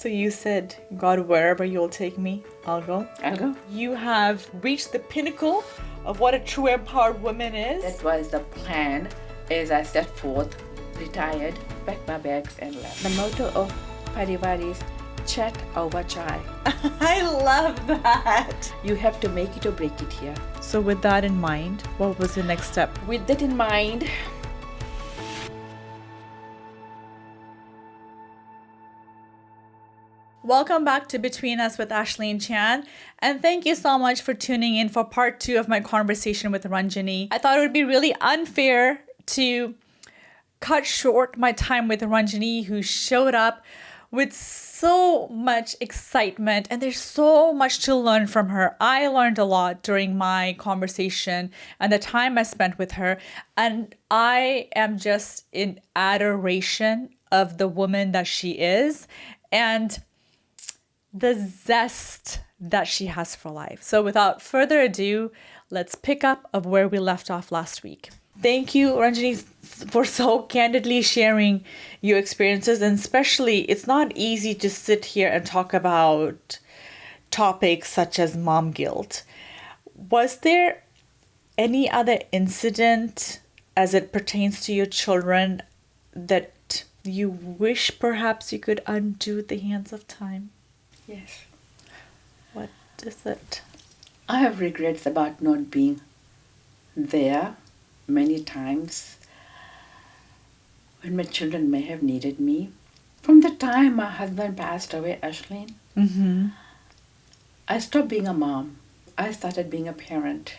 So you said, God, wherever you'll take me, I'll go. I'll go. You have reached the pinnacle of what a true empowered woman is. That was the plan as I set forth, retired, packed my bags and left. The motto of Parivar is chat over chai. I love that. You have to make it or break it here. So with that in mind, what was the next step? With that in mind, Welcome back to Between Us with Ashleen Chan, and thank you so much for tuning in for part 2 of my conversation with Ranjini. I thought it would be really unfair to cut short my time with Ranjini, who showed up with so much excitement, and there's so much to learn from her. I learned a lot during my conversation and the time I spent with her, and I am just in adoration of the woman that she is and the zest that she has for life. So without further ado, let's pick up of where we left off last week. Thank you, Ranjini, for so candidly sharing your experiences. And especially, it's not easy to sit here and talk about topics such as mom guilt. Was there any other incident as it pertains to your children that you wish perhaps you could undo the hands of time? yes, What is it? I have regrets about not being there many times when my children may have needed me. From the time my husband passed away, Ashleen, I stopped being a mom. I started being a parent.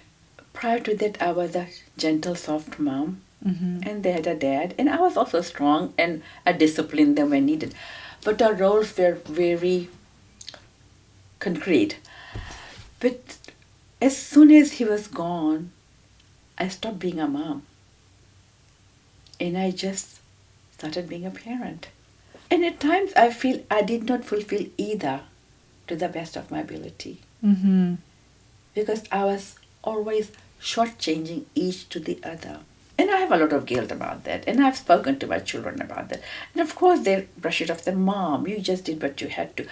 Prior to that, I was a gentle, soft mom, and they had a dad, and I was also strong and I disciplined them when needed. But our roles were very concrete. But as soon as he was gone, I stopped being a mom. And I just started being a parent. And at times I feel I did not fulfill either to the best of my ability. Because I was always shortchanging each to the other. And I have a lot of guilt about that. And I've spoken to my children about that. And of course they brush it off. Their mom, you just did what you had to.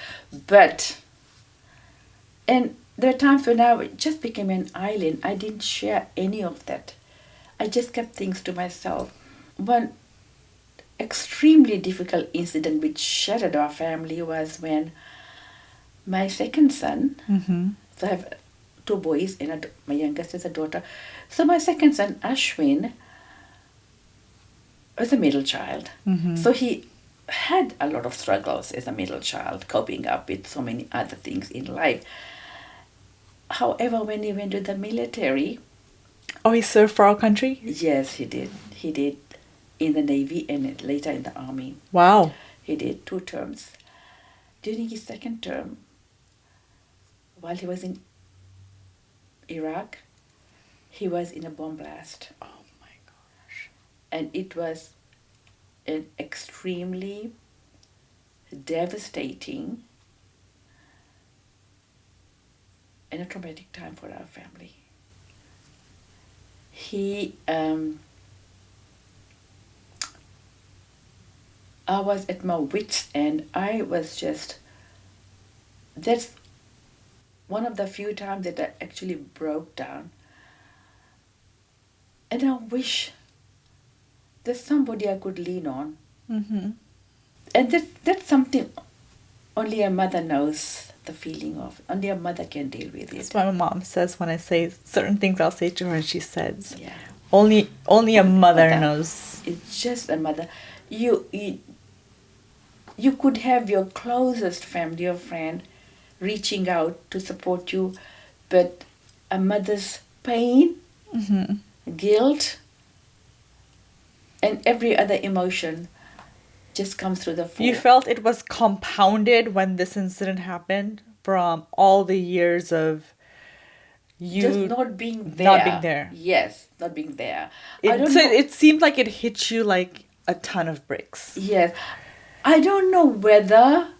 And there are times when I just became an island. I didn't share any of that. I just kept things to myself. One extremely difficult incident which shattered our family was when my second son, so I have 2 boys and my youngest is a daughter. So my second son, Ashwin, was a middle child. So he had a lot of struggles as a middle child, coping up with so many other things in life. However, when he went to the military... Oh, he served for our country? Yes, he did. He did in the Navy and later in the Army. Wow. He did 2 terms. During his second term, while he was in Iraq, he was in a bomb blast. Oh my gosh. And it was an extremely devastating and a traumatic time for our family. I was at my wit's end. I was just, that's one of the few times that I actually broke down. And I wish there's somebody I could lean on. And that's something only a mother knows the feeling of. Only a mother can deal with it. That's what my mom says when I say certain things. I'll say to her, and she says, Yeah. Only a mother knows. It's just a mother. You could have your closest family or friend reaching out to support you, but a mother's pain, guilt, and every other emotion just comes through the fore. You felt it was compounded when this incident happened from all the years of you just not being there. Yes, not being there. It seemed like it hit you like a ton of bricks. Yes. I don't know whether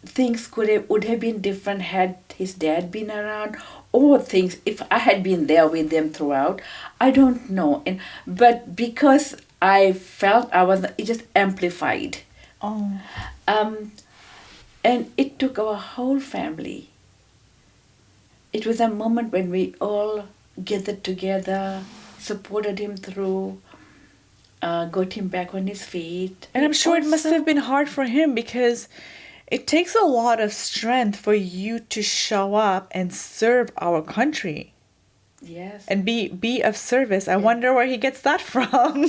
things would have been different had his dad been around, or things if I had been there with them throughout. I don't know. But because I felt it just amplified Oh. And it took our whole family. It was a moment when we all gathered together, supported him through, got him back on his feet. And I'm sure it must have been hard for him because it takes a lot of strength for you to show up and serve our country. Yes. And be of service. I wonder where he gets that from.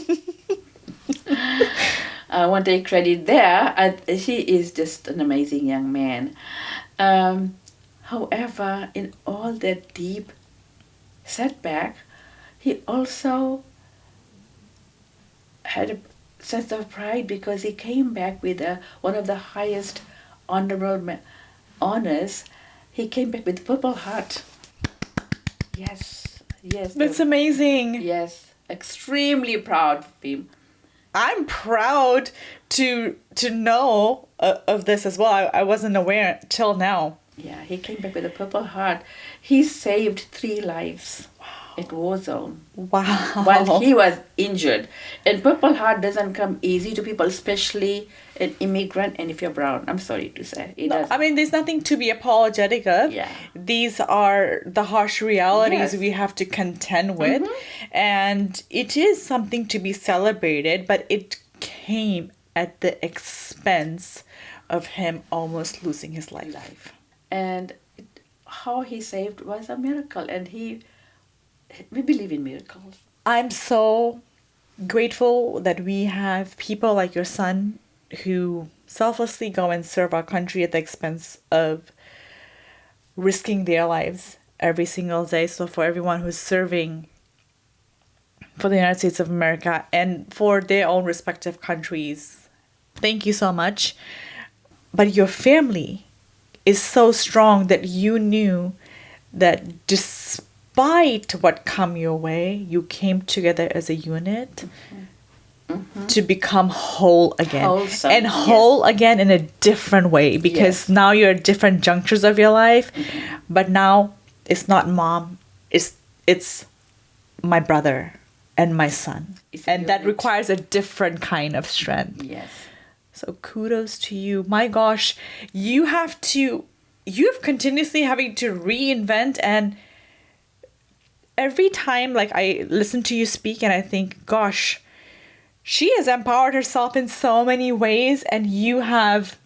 I want to take credit there. He is just an amazing young man. However, in all that deep setback, he also had a sense of pride because he came back with one of the highest honorable honors. He came back with Purple Heart. Yes, yes. That's amazing. Yes, extremely proud of him. I'm proud to know of this as well. I wasn't aware till now. Yeah, he came back with a Purple Heart. He saved 3 lives. Wow. At war zone. Wow. While he was injured. And Purple Heart doesn't come easy to people, especially an immigrant and if you're brown. I'm sorry to say. I mean, there's nothing to be apologetic of. Yeah. These are the harsh realities Yes. we have to contend with. And it is something to be celebrated, but it came at the expense of him almost losing his life. And how he saved was a miracle. And we believe in miracles. I'm so grateful that we have people like your son who selflessly go and serve our country at the expense of risking their lives every single day. So for everyone who's serving for the United States of America and for their own respective countries, thank you so much. But your family is so strong that you knew that despite what come your way, you came together as a unit to become whole again. Wholesome, and whole again in a different way because now you're at different junctures of your life. But now it's not mom, it's my brother and my son. And that requires a different kind of strength. Yes. So kudos to you. My gosh, you've continuously having to reinvent, and every time like I listen to you speak and I think, gosh, she has empowered herself in so many ways, and you have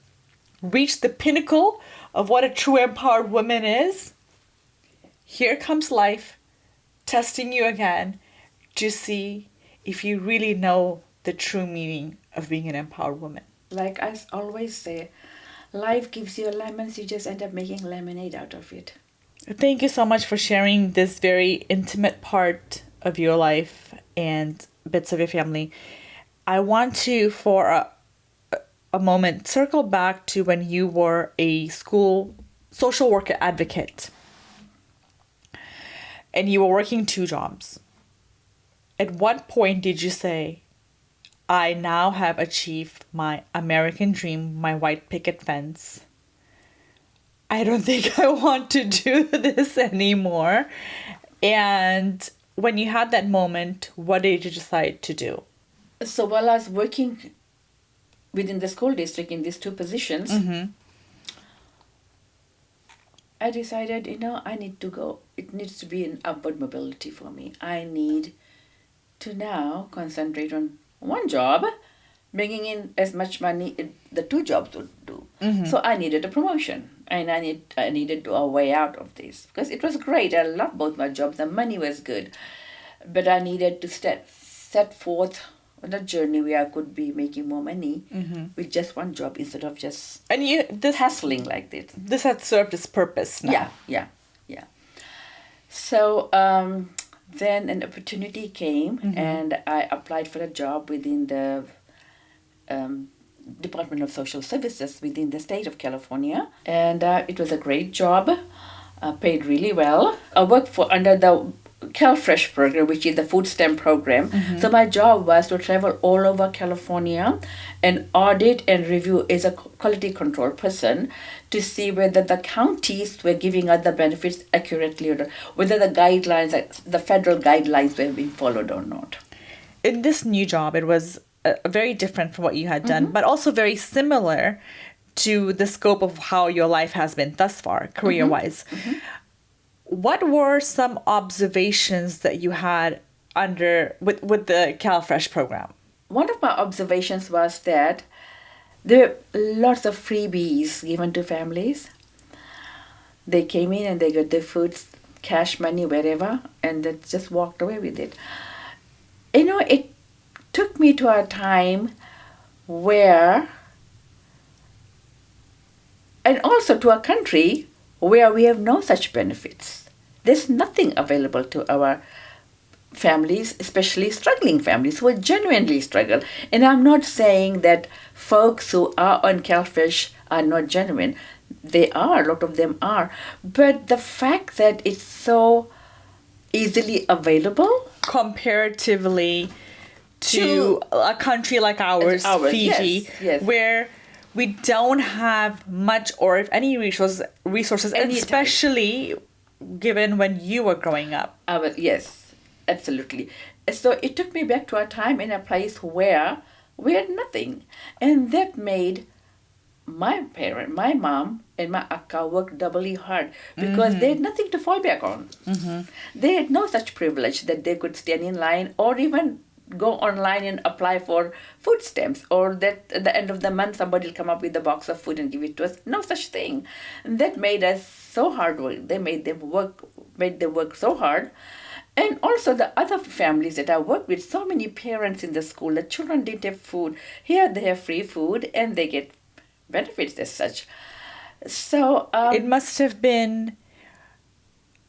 reached the pinnacle of what a true empowered woman is. Here comes life testing you again to see if you really know the true meaning of being an empowered woman. Like I always say, life gives you lemons, you just end up making lemonade out of it. Thank you so much for sharing this very intimate part of your life and bits of your family. I want to, for a moment, circle back to when you were a school social worker advocate and you were working 2 jobs. At what point did you say, I now have achieved my American dream, my white picket fence? I don't think I want to do this anymore. And when you had that moment, what did you decide to do? So while I was working within the school district in these 2 positions, I decided, I need to go. It needs to be an upward mobility for me. I need to now concentrate on one job, bringing in as much money the 2 jobs would do. So I needed a promotion, and I needed a way out of this because it was great. I loved both my jobs. The money was good, but I needed to set forth on a journey where I could be making more money with just one job instead of just hustling like this. This had served its purpose now. Yeah. So then an opportunity came, and I applied for a job within the Department of Social Services within the state of California. And it was a great job, paid really well. I worked under the CalFresh program, which is the food stamp program. So my job was to travel all over California and audit and review as a quality control person to see whether the counties were giving out the benefits accurately or whether the guidelines, the federal guidelines were being followed or not. In this new job, it was very different from what you had done, but also very similar to the scope of how your life has been thus far, career-wise. What were some observations that you had with the CalFresh program? One of my observations was that there were lots of freebies given to families. They came in and they got their food, cash money, wherever, and they just walked away with it. It took me to a time where, and also to a country where we have no such benefits. There's nothing available to our families, especially struggling families who genuinely struggle. And I'm not saying that folks who are on CalFresh are not genuine. They are, a lot of them are. But the fact that it's so easily available comparatively to a country like ours, Fiji, yes. where we don't have much or if any resources, especially given when you were growing up. Yes, absolutely. So it took me back to a time in a place where we had nothing. And that made my mom, and my akka work doubly hard because they had nothing to fall back on. They had no such privilege that they could stand in line or even go online and apply for food stamps, or that at the end of the month somebody will come up with a box of food and give it to us. No such thing. And that made us so hard work. They made them work so hard. And also the other families that I work with, so many parents in the school, the children didn't have food. Here they have free food and they get benefits as such. So it must have been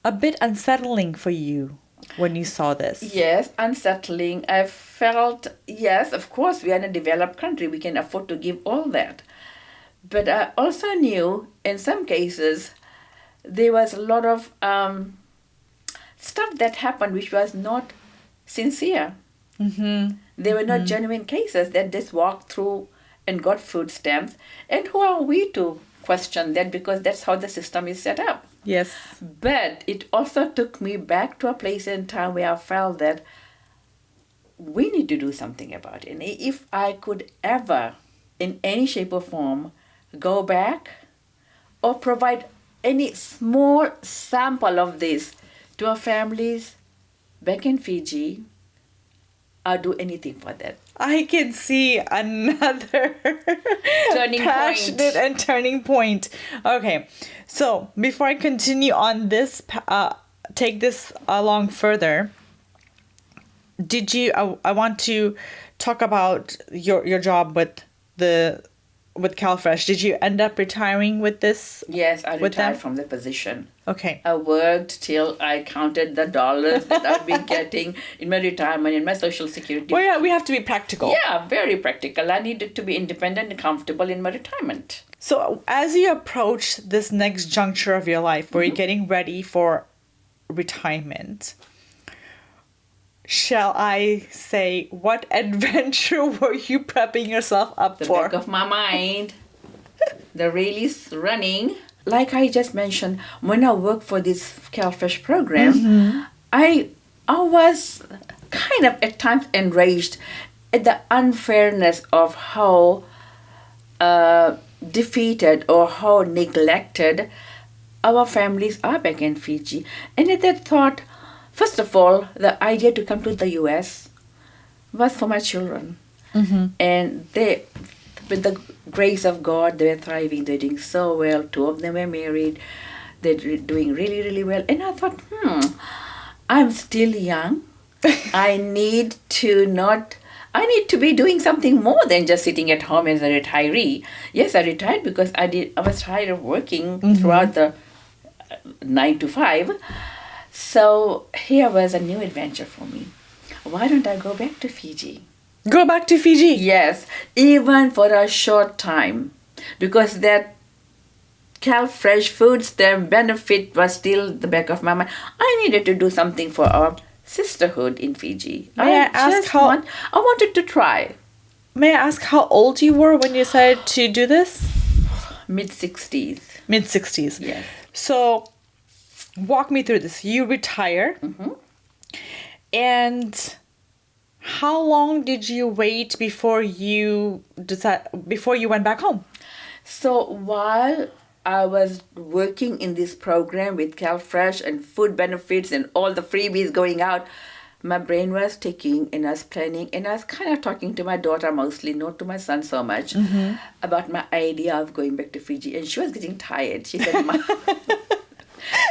a bit unsettling for you when you saw this. Yes, unsettling. I felt, yes, of course, we are in a developed country. We can afford to give all that. But I also knew in some cases there was a lot of stuff that happened which was not sincere. They were not genuine cases that just walked through and got food stamps. And who are we to question that, because that's how the system is set up. Yes. But it also took me back to a place in time where I felt that we need to do something about it. And if I could ever, in any shape or form, go back or provide any small sample of this to our families back in Fiji, I'll do anything for that. I can see another passionate and turning point. Okay, so before I continue on this, take this along further. Did you? I want to talk about your job with CalFresh. Did you end up retiring with this? Yes, I retired from the position. Okay. I worked till I counted the dollars that I've been getting in my retirement, in my Social Security. Well, yeah, we have to be practical. Yeah, very practical. I needed to be independent and comfortable in my retirement. So as you approach this next juncture of your life where you're getting ready for retirement, shall I say, what adventure were you prepping yourself up for? The back of my mind, the release running. Like I just mentioned, when I worked for this CalFresh program, I was kind of at times enraged at the unfairness of how defeated or how neglected our families are back in Fiji. And at that thought, first of all, the idea to come to the US was for my children. And they, with the grace of God, they were thriving. They're doing so well. 2 of them were married. They're doing really, really well. And I thought, I'm still young. I need to be doing something more than just sitting at home as a retiree. Yes, I retired because I was tired of working throughout the 9 to 5. So here was a new adventure for me. Why don't I go back to Fiji? Go back to Fiji? Yes, even for a short time. Because that CalFresh food stamp benefit was still the back of my mind. I needed to do something for our sisterhood in Fiji. I wanted to try. May I ask how old you were when you decided to do this? Mid-60s. Mid-60s. Yes. So walk me through this. You retire, and How long did you wait before you went back home? So while I was working in this program with CalFresh and food benefits and all the freebies going out, my brain was ticking and I was planning and I was kind of talking to my daughter mostly, not to my son so much, about my idea of going back to Fiji. And she was getting tired. She said,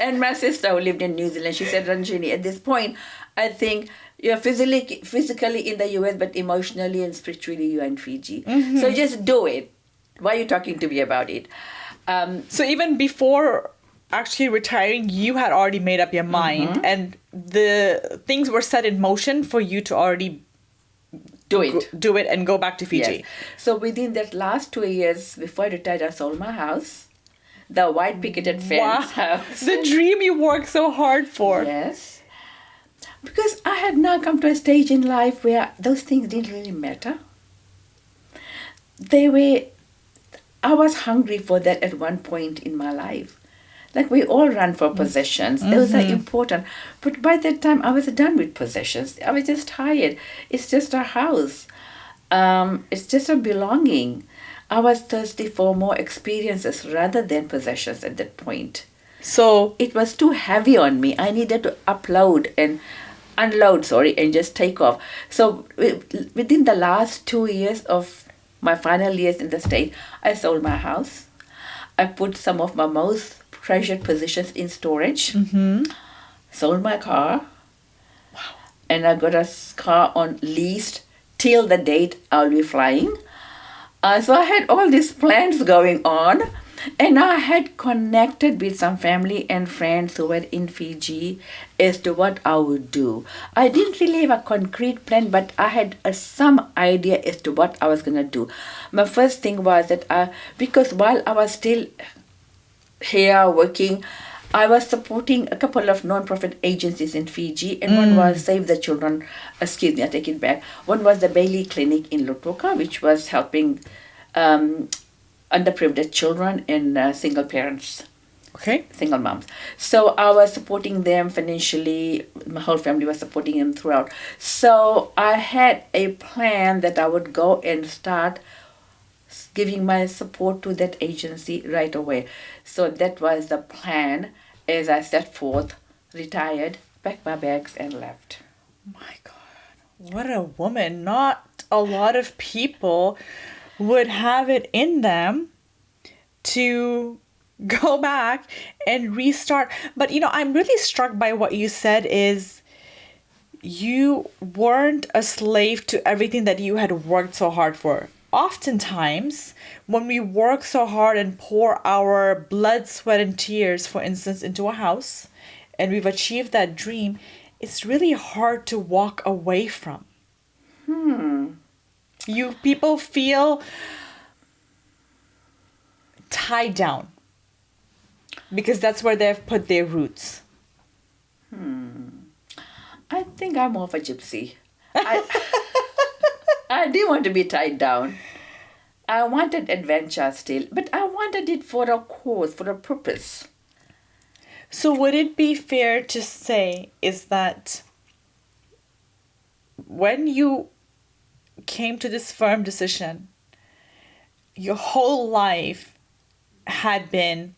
and my sister who lived in New Zealand, she said, Ranjini, at this point, I think you're physically in the US, but emotionally and spiritually you're in Fiji. So just do it. Why are you talking to me about it? So even before actually retiring, you had already made up your mind and the things were set in motion for you to already do it and go back to Fiji. Yes. So within that last 2 years before I retired, I sold my house, the white picketed fence house. The dream you worked so hard for. Yes. Because I had now come to a stage in life where those things didn't really matter. I was hungry for that at one point in my life. Like we all run for possessions. Those are important. But by that time, I was done with possessions. I was just tired. It's just a house. It's just a belonging. I was thirsty for more experiences rather than possessions at that point. So it was too heavy on me. I needed to unload, and just take off. So within the last 2 years of my final years in the state, I sold my house. I put some of my most treasured possessions in storage. Sold my car. Wow. And I got a car on lease till the date I'll be flying. So I had all these plans going on. And I had connected with some family and friends who were in Fiji as to what I would do. I didn't really have a concrete plan, but I had some idea as to what I was going to do. My first thing was that because while I was still here working, I was supporting a couple of non-profit agencies in Fiji, and one was Save the Children, I take it back. One was the Bailey Clinic in Lutoka, which was helping underprivileged children and single parents. Okay. Single moms. So I was supporting them financially. My whole family was supporting them throughout. So I had a plan that I would go and start giving my support to that agency right away. So that was the plan as I set forth, retired, packed my bags and left. My God, what a woman. Not a lot of people would have it in them to go back and restart. But I'm really struck by what you said is you weren't a slave to everything that you had worked so hard for. Oftentimes, when we work so hard and pour our blood, sweat, and tears, for instance, into a house, and we've achieved that dream, it's really hard to walk away from. People feel tied down because that's where they've put their roots. I think I'm more of a gypsy. I didn't want to be tied down. I wanted adventure still, but I wanted it for a cause, for a purpose. So would it be fair to say is that when you came to this firm decision, your whole life had been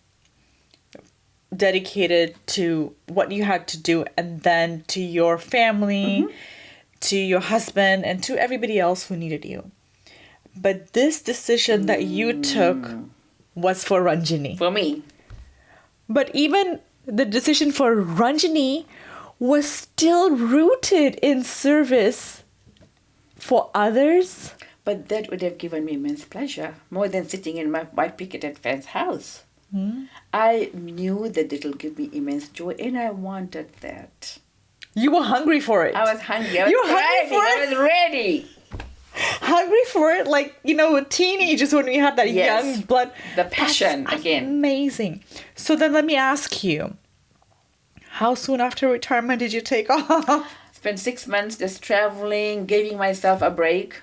dedicated to what you had to do and then to your family, to your husband, and to everybody else who needed you. But this decision that you took was for Ranjini. For me. But even the decision for Ranjini was still rooted in service for others. But that would have given me immense pleasure, more than sitting in my white picketed fence house. I knew that it'll give me immense joy, and I wanted that. You were hungry for it. I was hungry. I was ready. Hungry for it, like, teenagers when we have that young blood. The passion again. Amazing. So then let me ask you, how soon after retirement did you take off? Spent 6 months just traveling, giving myself a break.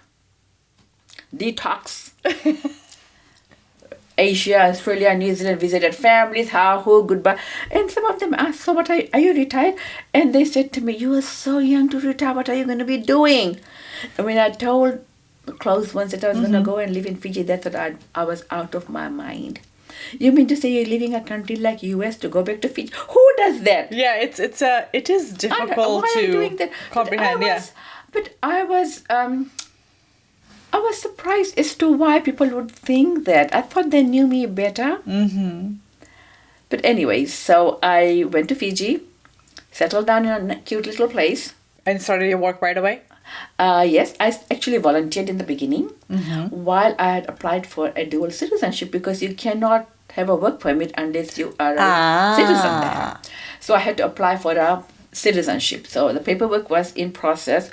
Detox. Asia, Australia, New Zealand, visited families, goodbye. And some of them asked, so what are you retired? And they said to me, you are so young to retire, what are you going to be doing? When I told the close ones that I was going to go and live in Fiji, they thought I was out of my mind. You mean to say you're leaving a country like US to go back to Fiji? Who does that? Yeah, it is difficult Why are you doing to that? comprehend. But I was surprised as to why people would think that. I thought they knew me better. Mm-hmm. But anyways, so I went to Fiji, settled down in a cute little place. And started your work right away? Yes, I actually volunteered in the beginning Mm-hmm. while I had applied for a dual citizenship because you cannot have a work permit unless you are a citizen there. So I had to apply for a citizenship. So the paperwork was in process,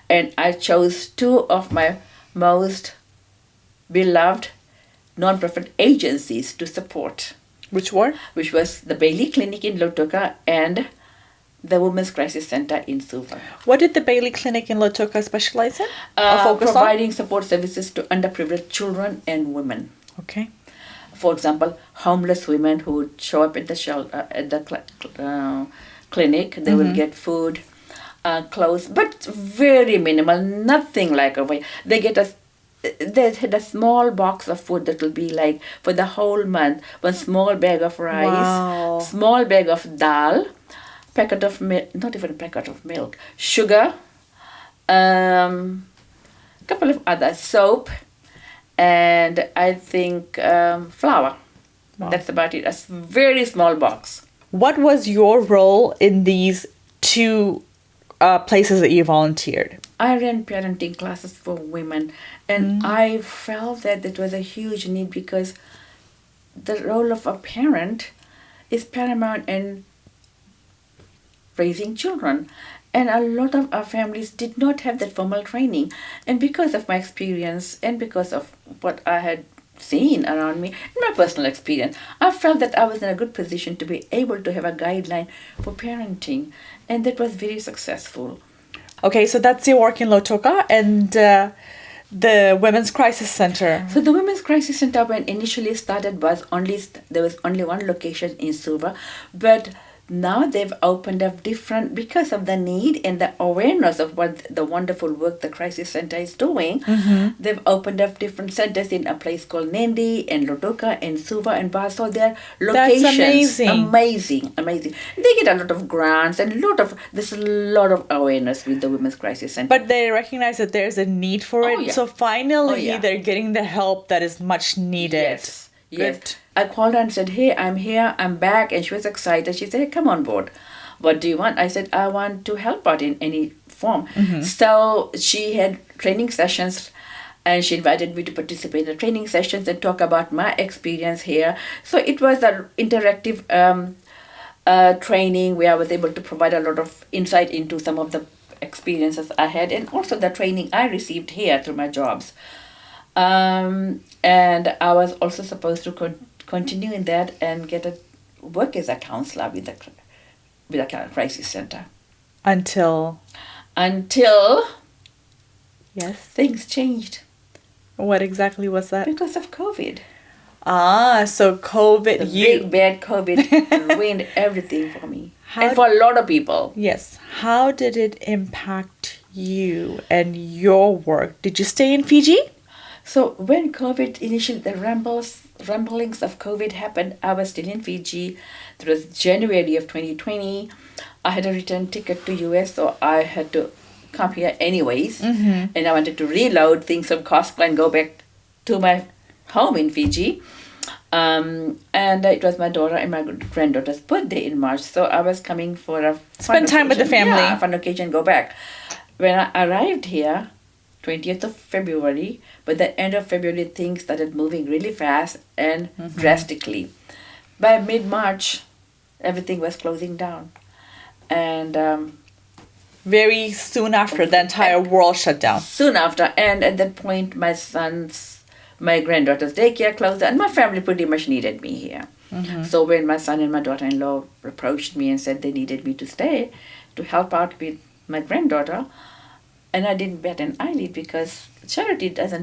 and I chose two of my most beloved non-profit agencies to support, Which were? which was the Bailey Clinic in Lautoka and the Women's Crisis Center in Suva. What did the Bailey Clinic in Lautoka specialize in? Or focus on? Providing support services to underprivileged children and women. Okay. For example, homeless women who would show up at the shelter, at the clinic, they will get food, clothes, but very minimal, nothing like a way. They had a small box of food that will be like for the whole month, one small bag of rice, Wow. small bag of dal, packet of milk, not even a packet of milk, sugar, couple of other soap, and I think flour. Wow. That's about it. A very small box. What was your role in these two places that you volunteered? I ran parenting classes for women, and I felt that it was a huge need because the role of a parent is paramount in raising children. And a lot of our families did not have that formal training. And because of my experience and because of what I had seen around me, in my personal experience, I felt that I was in a good position to be able to have a guideline for parenting. And that was very successful. Okay, so that's your work in Lautoka and the Women's Crisis Center. So the Women's Crisis Center, when initially started, there was only one location in Suva, but now they've opened up different, because of the need and the awareness of what the wonderful work the Crisis Center is doing. They've opened up different centers in a place called Nandi and Lautoka and Suva and Bar. So their locations, amazing. amazing. They get a lot of grants and there's a lot of awareness with the Women's Crisis Center. But they recognize that there's a need for it. yeah. So finally, yeah. they're getting the help that is much needed. Yes. Good. I called her and said, hey, I'm here, I'm back. And she was excited. She said, hey, come on board. What do you want? I said, I want to help out in any form. So she had training sessions, and she invited me to participate in the training sessions and talk about my experience here. So it was an interactive training where I was able to provide a lot of insight into some of the experiences I had, and also the training I received here through my jobs. And I was also supposed to continue in that and work as a counselor with the crisis center. Until Yes, things changed. What exactly was that? Because of COVID. So COVID, The big bad COVID ruined everything for me. And for a lot of people. Yes. How did it impact you and your work? Did you stay in Fiji? So when COVID initially, the rumblings of COVID happened, I was still in Fiji. It was January of 2020. I had a return ticket to US, so I had to come here anyways. And I wanted to reload things from Costco and go back to my home in Fiji. And it was my daughter and my granddaughter's birthday in March, so I was coming for a Spend time with the family. Yeah, fun occasion, go back. When I arrived here, 20th of February, by the end of February, things started moving really fast and drastically. By mid-March, everything was closing down. And Very soon after, the entire world shut down. soon after, and at that point, my granddaughter's daycare closed, and my family pretty much needed me here. So when my son and my daughter-in-law approached me and said they needed me to stay to help out with my granddaughter, and I didn't bat an eyelid because charity begins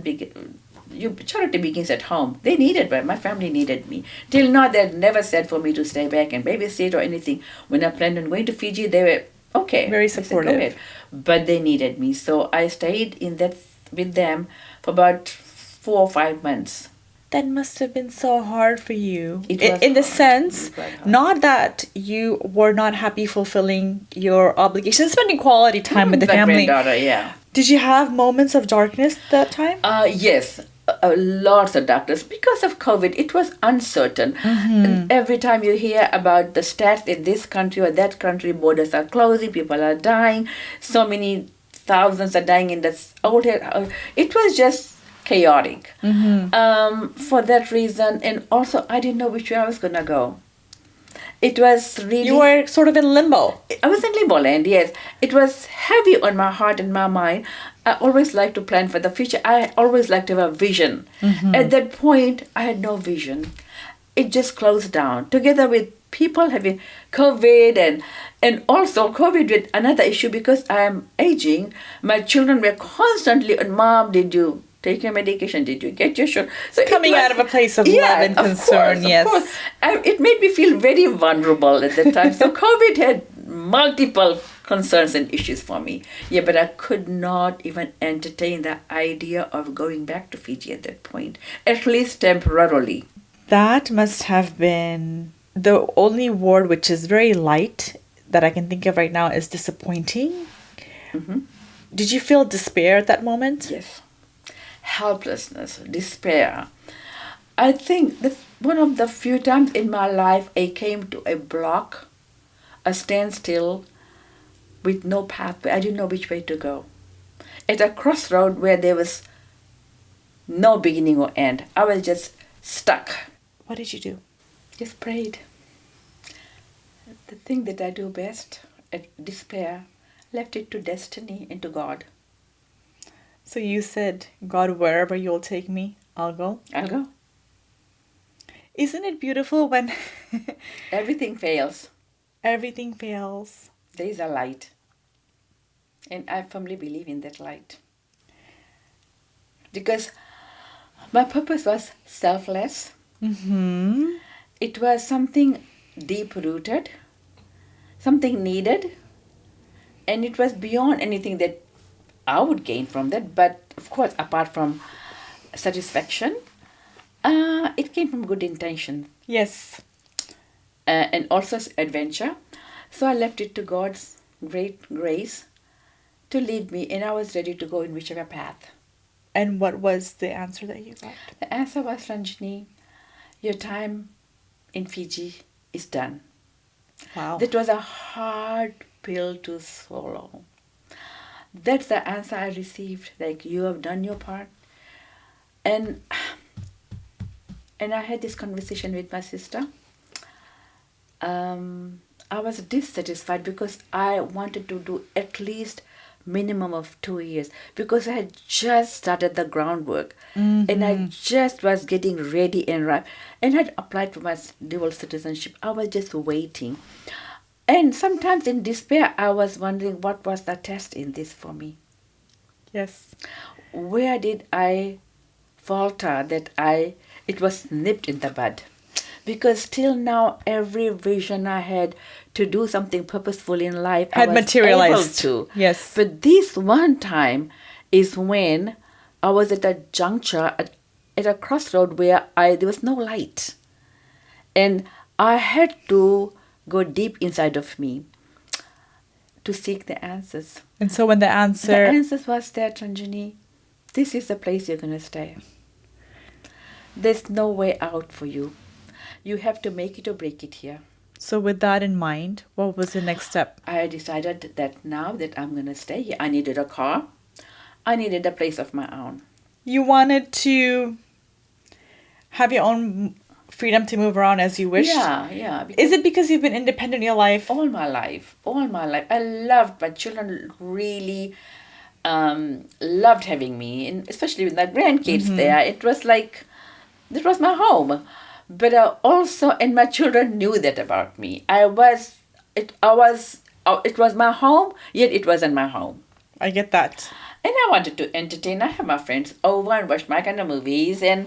at home. They needed me. My family needed me. Till now, they had never said for me to stay back and babysit or anything. When I planned on going to Fiji, they were Okay. Very They said, supportive. go ahead. But they needed me. So I stayed in that with them for about 4 or 5 months. That must have been so hard for you. It was In the hard. sense, It was hard. not that you were not happy fulfilling your obligations, spending quality time with the family. granddaughter, yeah. Did you have moments of darkness that time? Yes, lots of doctors. Because of COVID, it was uncertain. And every time you hear about the stats in this country or that country, borders are closing, people are dying, so many thousands are dying in this old. It was just chaotic. For that reason, and also I didn't know which way I was gonna go. It was really. You were sort of in limbo. I was in limbo land, yes. It was heavy on my heart and my mind. I always like to plan for the future. I always like to have a vision. At that point, I had no vision. It just closed down. Together with people having COVID and also COVID with another issue because I am aging. My children were constantly, and Mom, did you take your medication? Did you get your shot? So Coming out of a place of love and concern, yes. Of course. It made me feel very vulnerable at that time. So COVID had multiple concerns and issues for me. Yeah, but I could not even entertain the idea of going back to Fiji at that point, at least temporarily. That must have been the only word which is very light that I can think of right now is disappointing. Did you feel despair at that moment? Yes. Helplessness, despair. I think that's one of the few times in my life I came to a block, a standstill with no pathway. I didn't know which way to go. At a crossroad where there was no beginning or end, I was just stuck. What did you do? Just prayed. The thing that I do best, at despair, left it to destiny and to God. So you said, God, wherever you'll take me, I'll go. I'll go. Isn't it beautiful when Everything fails. everything fails? There is a light. And I firmly believe in that light. Because my purpose was selfless. It was something deep-rooted, something needed, and it was beyond anything that I would gain from that. But of course, apart from satisfaction, it came from good intention. Yes. And also adventure. So I left it to God's great grace to lead me, and I was ready to go in whichever path. And what was the answer that you got? The answer was, Ranjini, your time in Fiji is done. Wow. That was a hard pill to swallow. That's the answer I received. Like, you have done your part. And I had this conversation with my sister. I was dissatisfied because I wanted to do at least minimum of 2 years because I had just started the groundwork and I just was getting ready and ripe and had applied for my dual citizenship. I was just waiting. And sometimes in despair, I was wondering what was the test in this for me. Yes. Where did I falter that it was nipped in the bud? Because till now, every vision I had to do something purposeful in life Had I was materialized. able to. Yes. But this one time is when I was at a juncture, at a crossroad where there was no light. And I had to go deep inside of me to seek the answers. And so when the The answer... answers was there, Ranjini. This is the place you're going to stay. There's no way out for you. You have to make it or break it here. So with that in mind, what was the next step? I decided that now that I'm going to stay here, I needed a car. I needed a place of my own. You wanted to have your own freedom to move around as you wished? Yeah. Is it because you've been independent in your life? All my life. I loved my children, really loved having me, and especially with my grandkids there. It was like, it was my home. But also, and my children knew that about me. It was my home, yet it wasn't my home. I get that. And I wanted to entertain. I have my friends over and watch my kind of movies and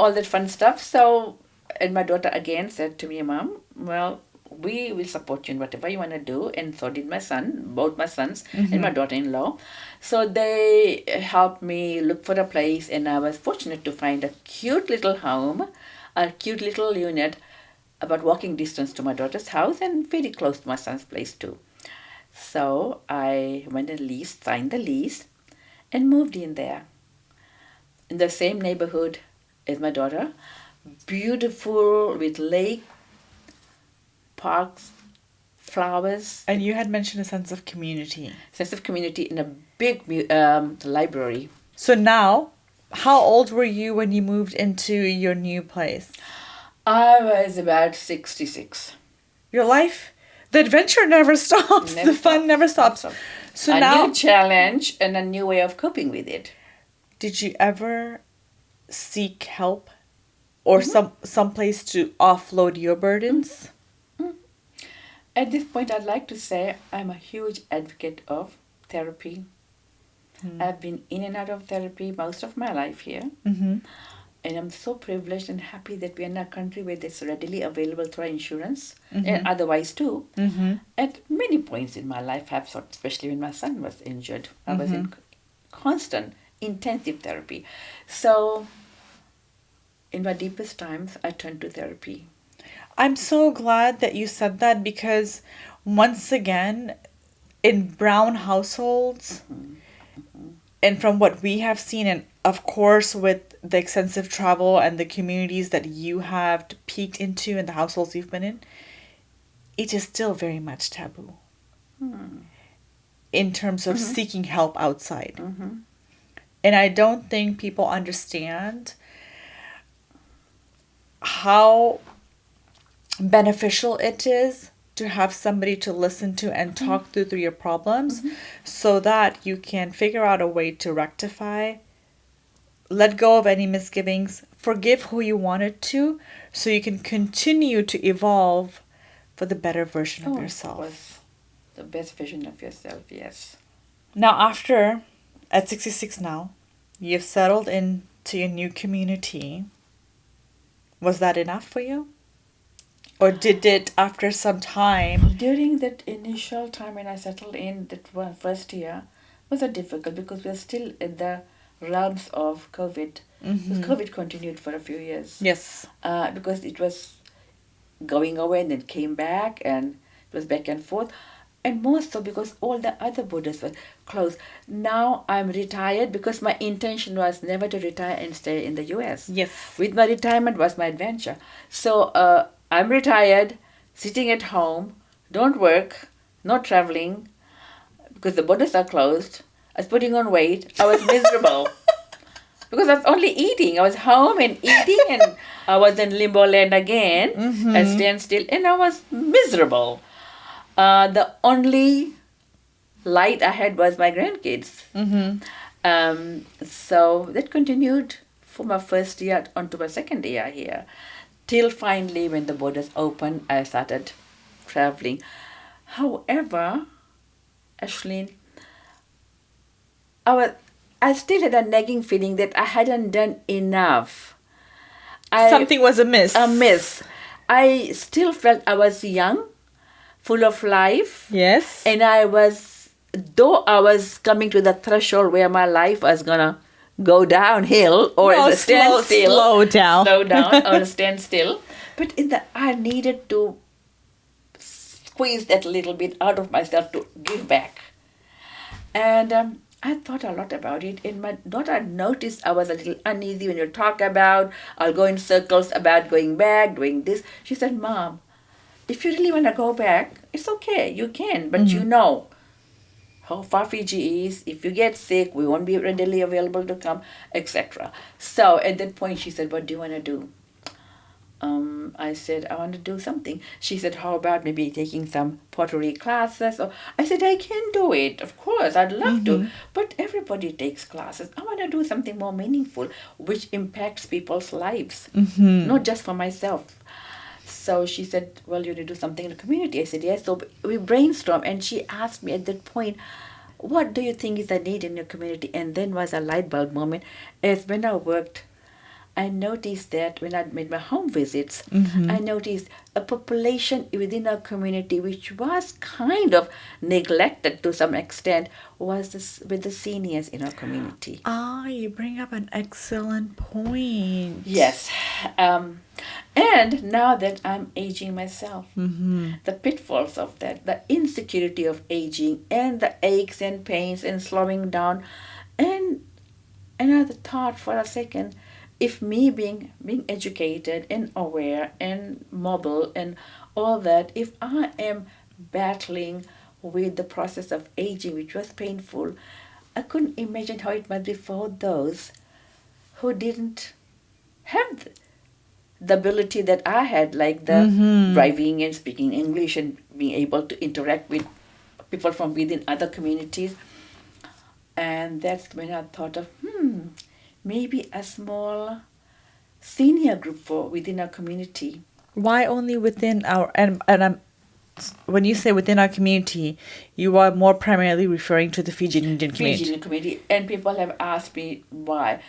all that fun stuff. So, and my daughter again said to me, Mom, well, we will support you in whatever you want to do. And so did my son, both my sons and my daughter-in-law. So they helped me look for a place, and I was fortunate to find a cute little home, a cute little unit about walking distance to my daughter's house and very close to my son's place too. So I went and signed the lease and moved in there. In the same neighborhood as my daughter, beautiful with lake, parks, flowers. And you had mentioned a sense of community. Sense of community in a big library. So now, how old were you when you moved into your new place? I was about 66. Your life, the adventure never stops. The fun never stops. So a now, new challenge and a new way of coping with it. did you ever seek help or some place to offload your burdens? At this point, I'd like to say I'm a huge advocate of therapy. I've been in and out of therapy most of my life here. And I'm so privileged and happy that we're in a country where it's readily available through our insurance and otherwise too. At many points in my life, especially when my son was injured, I was in constant, intensive therapy. So in my deepest times, I turned to therapy. I'm so glad that you said that, because once again, in brown households, and from what we have seen, and of course with the extensive travel and the communities that you have peeked into and the households you've been in, it is still very much taboo in terms of seeking help outside. And I don't think people understand how beneficial it is to have somebody to listen to and talk through your problems, so that you can figure out a way to rectify, let go of any misgivings, forgive who you wanted to, so you can continue to evolve for the better version of yourself. Of course. The best version of yourself, yes. Now, at 66 now, you've settled into your new community. Was that enough for you? Or did it, after some time? During that initial time when I settled in, that first year, was difficult because we were still in the realms of COVID. Because COVID continued for a few years. Yes. Because it was going away and then came back, and it was back and forth. And more so because all the other borders were closed. Now I'm retired, because my intention was never to retire and stay in the US. Yes. With my retirement was my adventure. So I'm retired, sitting at home, don't work, not traveling, because the borders are closed. I was putting on weight. I was miserable. Because I was only eating. I was home and eating, and I was in limbo land again, and standstill, and I was miserable. The only light I had was my grandkids. So that continued for my first year onto my second year here. Till finally, when the borders opened, I started traveling. However, Ashleen, I still had a nagging feeling that I hadn't done enough. Something was amiss. I still felt I was young, full of life. Yes. And though I was coming to the threshold where my life was gonna go downhill or stand still. Slow down or stand still. But I needed to squeeze that little bit out of myself to give back. And I thought a lot about it. And my daughter noticed I was a little uneasy when you talk about, I'll go in circles about going back, doing this. She said, Mom, if you really want to go back, it's okay, you can. But you know how far Fiji is. If you get sick, we won't be readily available to come, etc. So at that point, she said, what do you want to do? I said, I want to do something. She said, how about maybe taking some pottery classes? Or I said, I can do it. Of course, I'd love to. But everybody takes classes. I want to do something more meaningful, which impacts people's lives, not just for myself. So she said, well, you need to do something in the community. I said, yes. So we brainstormed, and she asked me at that point, what do you think is the need in your community? And then was a light bulb moment. As when I worked I noticed that when I made my home visits, Mm-hmm. I noticed a population within our community which was kind of neglected to some extent was this, with the seniors in our community. Ah, you bring up an excellent point. Yes. And now that I'm aging myself, Mm-hmm. the pitfalls of that, the insecurity of aging, and the aches and pains and slowing down, and another thought for a second, if me being educated and aware and mobile and all that, if I am battling with the process of aging, which was painful, I couldn't imagine how it must be for those who didn't have the ability that I had, like the Mm-hmm. driving and speaking English and being able to interact with people from within other communities. And that's when I thought of, maybe a small senior group for within our community. Why only within our when you say within our community, you are more primarily referring to the Fijian Indian community. Fijian community. And people have asked me why.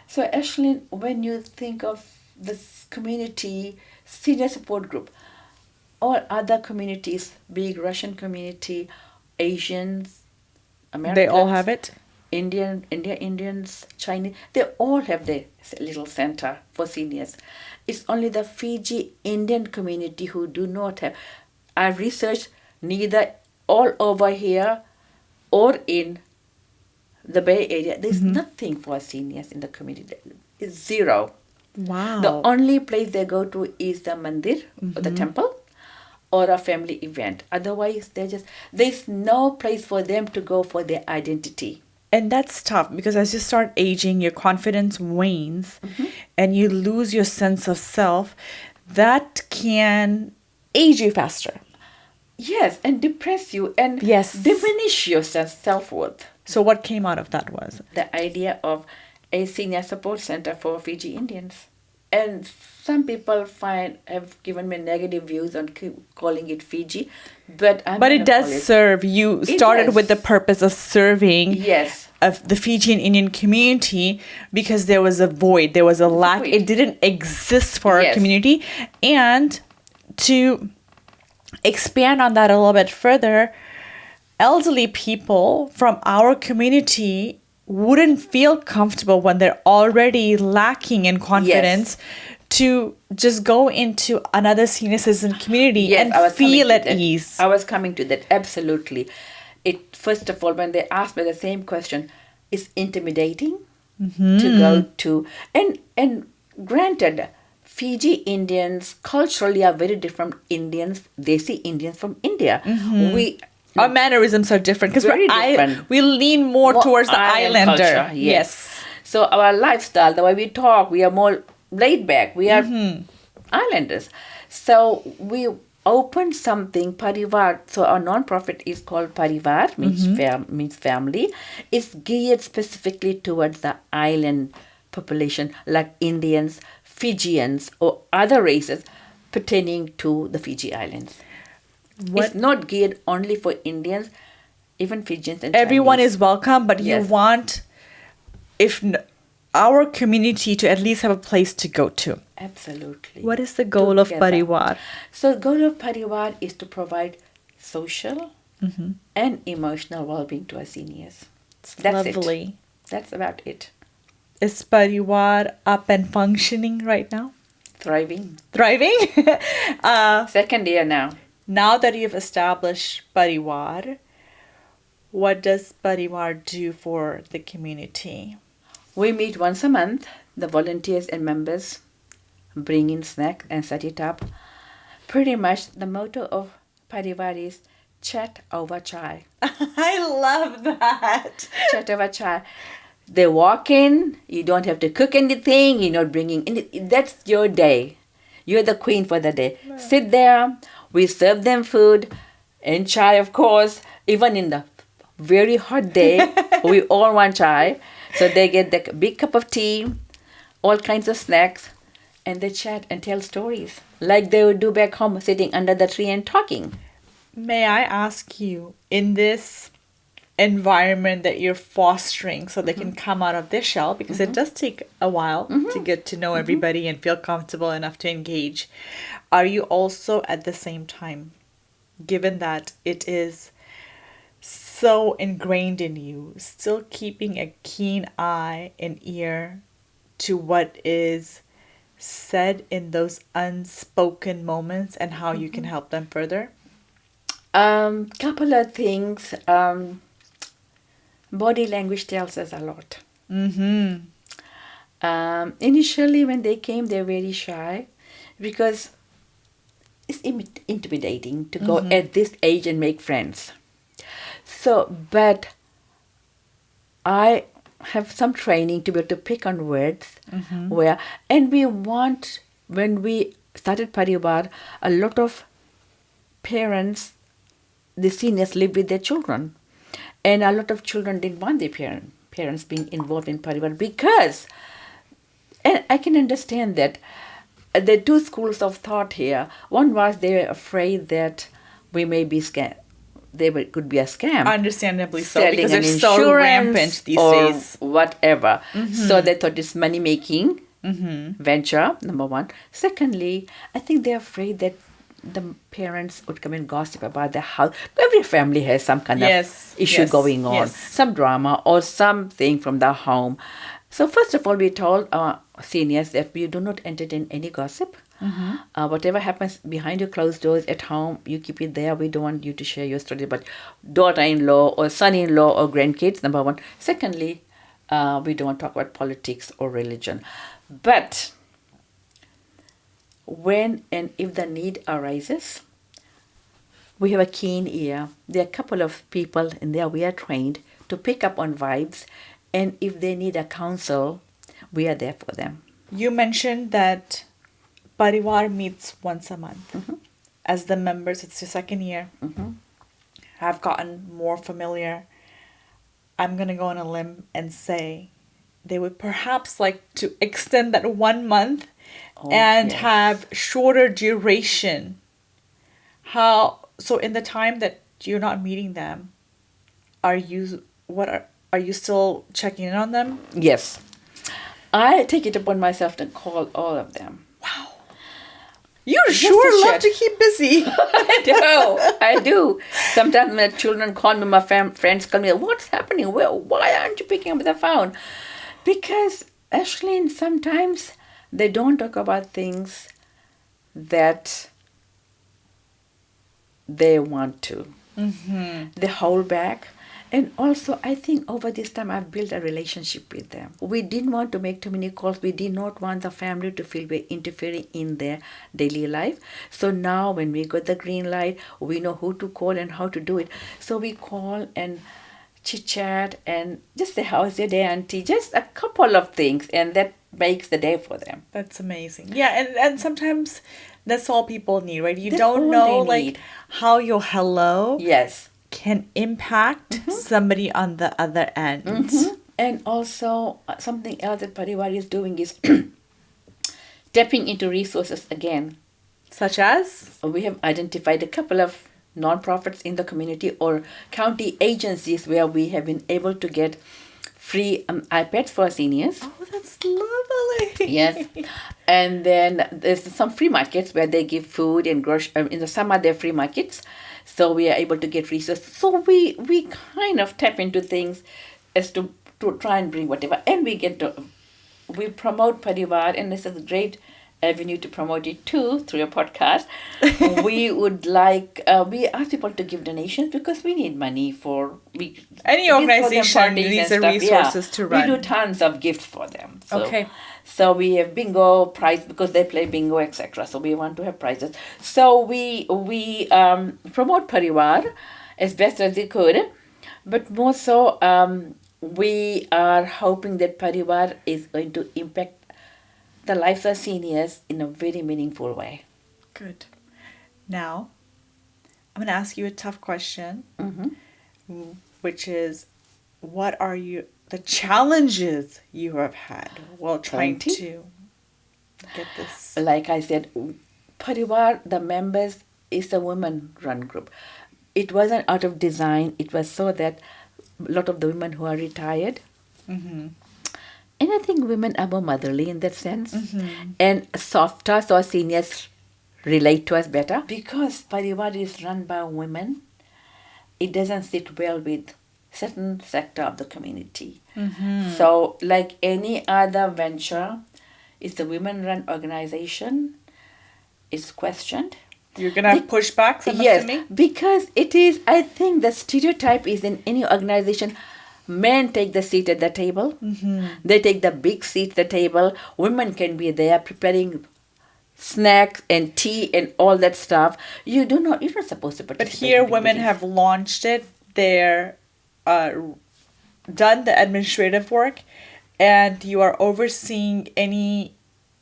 So actually, when you think of this community senior support group, all other communities, big Russian community, Asians, Americans, They all have it. Indians, Chinese, they all have their little center for seniors. It's only the Fiji Indian community who do not have. I've researched neither all over here or in the Bay Area. There's nothing for seniors in the community. It's zero. Wow. The only place they go to is the mandir, or the temple, or a family event. Otherwise, there's no place for them to go for their identity. And that's tough because as you start aging, your confidence wanes and you lose your sense of self. That can age you faster. Yes, and depress you and Yes. diminish your self-worth. So what came out of that was? The idea of a senior support center for Fiji Indians. And some people have given me negative views on calling it Fiji, but But it does serve. You started does. with the purpose of serving Yes. of the Fijian Indian community because there was a void, there was a lack. void. It didn't exist for our Yes. community. And to expand on that a little bit further, elderly people from our community wouldn't feel comfortable when they're already lacking in confidence to just go into another senior citizen community Yes, I and was coming feel to at that. ease. I was coming to that, absolutely. It first of all, when they asked me the same question, it's intimidating to go to, and granted, Fiji Indians culturally are very different Indians. They see Indians from India. Our mannerisms are different because Very different. we lean more towards the island islander. culture, yes. So our lifestyle, the way we talk, we are more laid back. We are islanders. So we opened something, Parivar. So our non-profit is called Parivar, means family. It's geared specifically towards the island population, like Indians, Fijians, or other races pertaining to the Fiji Islands. It's not geared only for Indians, even Fijians and Everyone Chinese. is welcome, but you Yes. want our community to at least have a place to go to. Absolutely. What is the goal of Together. Parivar? So the goal of Parivar is to provide social and emotional well-being to our seniors. That's Lovely. it. That's about it. Is Parivar up and functioning right now? Thriving. Thriving? Second year now. Now that you've established Parivar, what does Parivar do for the community? We meet once a month. The volunteers and members bring in snacks and set it up. Pretty much the motto of Parivar is chat over chai. I love that. Chat over chai. They walk in, you don't have to cook anything, you're not bringing anything. That's your day. You're the queen for the day. Right. Sit there, we serve them food and chai, of course. Even in the very hot day, we all want chai. So they get the big cup of tea, all kinds of snacks, and they chat and tell stories like they would do back home, sitting under the tree and talking. May I ask you, in this environment that you're fostering so they can come out of their shell, because it does take a while to get to know everybody and feel comfortable enough to engage. Are you also at the same time, given that it is so ingrained in you, still keeping a keen eye and ear to what is said in those unspoken moments and how you can help them further? Couple of things. Body language tells us a lot. Initially, when they came, they were very shy because it's intimidating to go at this age and make friends. So, but I have some training to be able to pick on words and when we started Parivar, a lot of parents, the seniors live with their children. And a lot of children didn't want their parents being involved in Parivar because, and I can understand that there are two schools of thought here. One was they were afraid that we may be scam. Could be a scam. Understandably so, because they're so rampant these days. Whatever. So they thought it's money-making venture, number one. Secondly, I think they're afraid that the parents would come and gossip about the house. Every family has some kind of issue going on, some drama or something from the home. So first of all, we told our seniors that we do not entertain any gossip. Whatever happens behind your closed doors at home, you keep it there. We don't want you to share your story about daughter-in-law or son-in-law or grandkids, number one. Secondly, we don't want to talk about politics or religion. But when and if the need arises, we have a keen ear. There are a couple of people in there we are trained to pick up on vibes, and if they need a counsel, we are there for them. You mentioned that Parivar meets once a month. As the members, it's the second year, have gotten more familiar. I'm going to go on a limb and say they would perhaps like to extend that 1 month and have shorter duration. So in the time that you're not meeting them, are you still checking in on them? Yes. I take it upon myself to call all of them. Wow. You sure love to keep busy. I do. Sometimes when children call me, my friends call me, what's happening? Well, why aren't you picking up the phone? Because, Ashley, sometimes they don't talk about things that they want to. They hold back. And also, I think over this time, I've built a relationship with them. We didn't want to make too many calls. We did not want the family to feel we're interfering in their daily life. So now when we got the green light, we know who to call and how to do it. So we call and chit-chat and just say, how's your day, auntie? Just a couple of things, and that makes the day for them. That's amazing. Yeah, and sometimes that's all people need, right? You don't know like how your hello can impact somebody on the other end. And also something else that Parivar is doing is tapping into resources again. Such as? We have identified a couple of non-profits in the community or county agencies where we have been able to get free iPads for seniors. Oh, that's lovely. Yes. And then there's some free markets where they give food and groceries. In the summer, they're free markets. So we are able to get resources. So we kind of tap into things as to try and bring whatever. And we promote Parivar, and this is a great avenue to promote it too through your podcast. We would like, we ask people to give donations because we need money for any organization needs the resources to run. We do tons of gifts for them. So we have bingo prize because they play bingo, etc. So we want to have prizes. So we promote Parivar as best as we could, but more so we are hoping that Parivar is going to impact the lives of seniors in a very meaningful way. Good. Now, I'm going to ask you a tough question, which is, what are the challenges you have had while trying to get this? Like I said, Parivar, the members, is a women-run group. It wasn't out of design. It was so that a lot of the women who are retired. Mm-hmm. And I think women are more motherly in that sense. Mm-hmm. And softer, so our seniors relate to us better. Because Parivar is run by women, it doesn't sit well with certain sector of the community. Mm-hmm. So, like any other venture, it's a women-run organization. It's questioned. You're gonna have pushbacks, I'm Yes, assuming? because it is, I think the stereotype is in any organization, men take the seat at the table. Mm-hmm. They take the big seat at the table. Women can be there preparing snacks and tea and all that stuff. You're not supposed to But participate. here, in women meetings. have launched it. They're done the administrative work, and you are overseeing any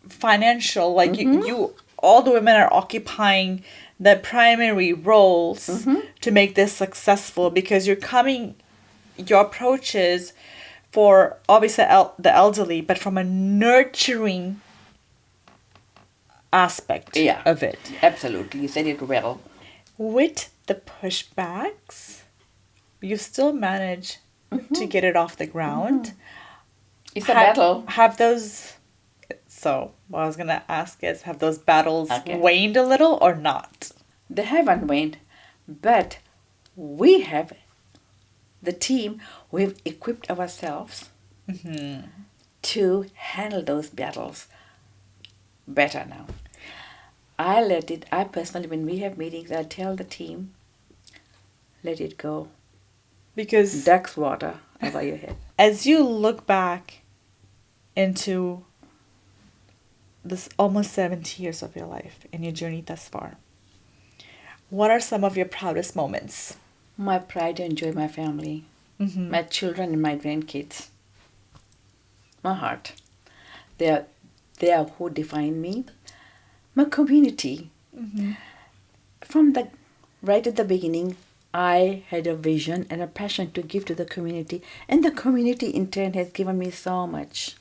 financial. Like you, all the women are occupying the primary roles to make this successful because you're coming. Your approach is for obviously the elderly, but from a nurturing aspect Yeah. of it. Absolutely, you said it well. With the pushbacks, you still manage to get it off the ground. It's a battle. Have those. So, what I was going to ask is have those battles Okay. waned a little or not? They haven't waned, but we have the team. We've equipped ourselves to handle those battles better now. I personally, when we have meetings, I tell the team, let it go. Because Ducks water over your head. as you look back into this almost 70 years of your life and your journey thus far, what are some of your proudest moments? My pride and joy, my family, my children and my grandkids, my heart. They are who define me. My community. From the right at the beginning, I had a vision and a passion to give to the community, and the community in turn has given me so much.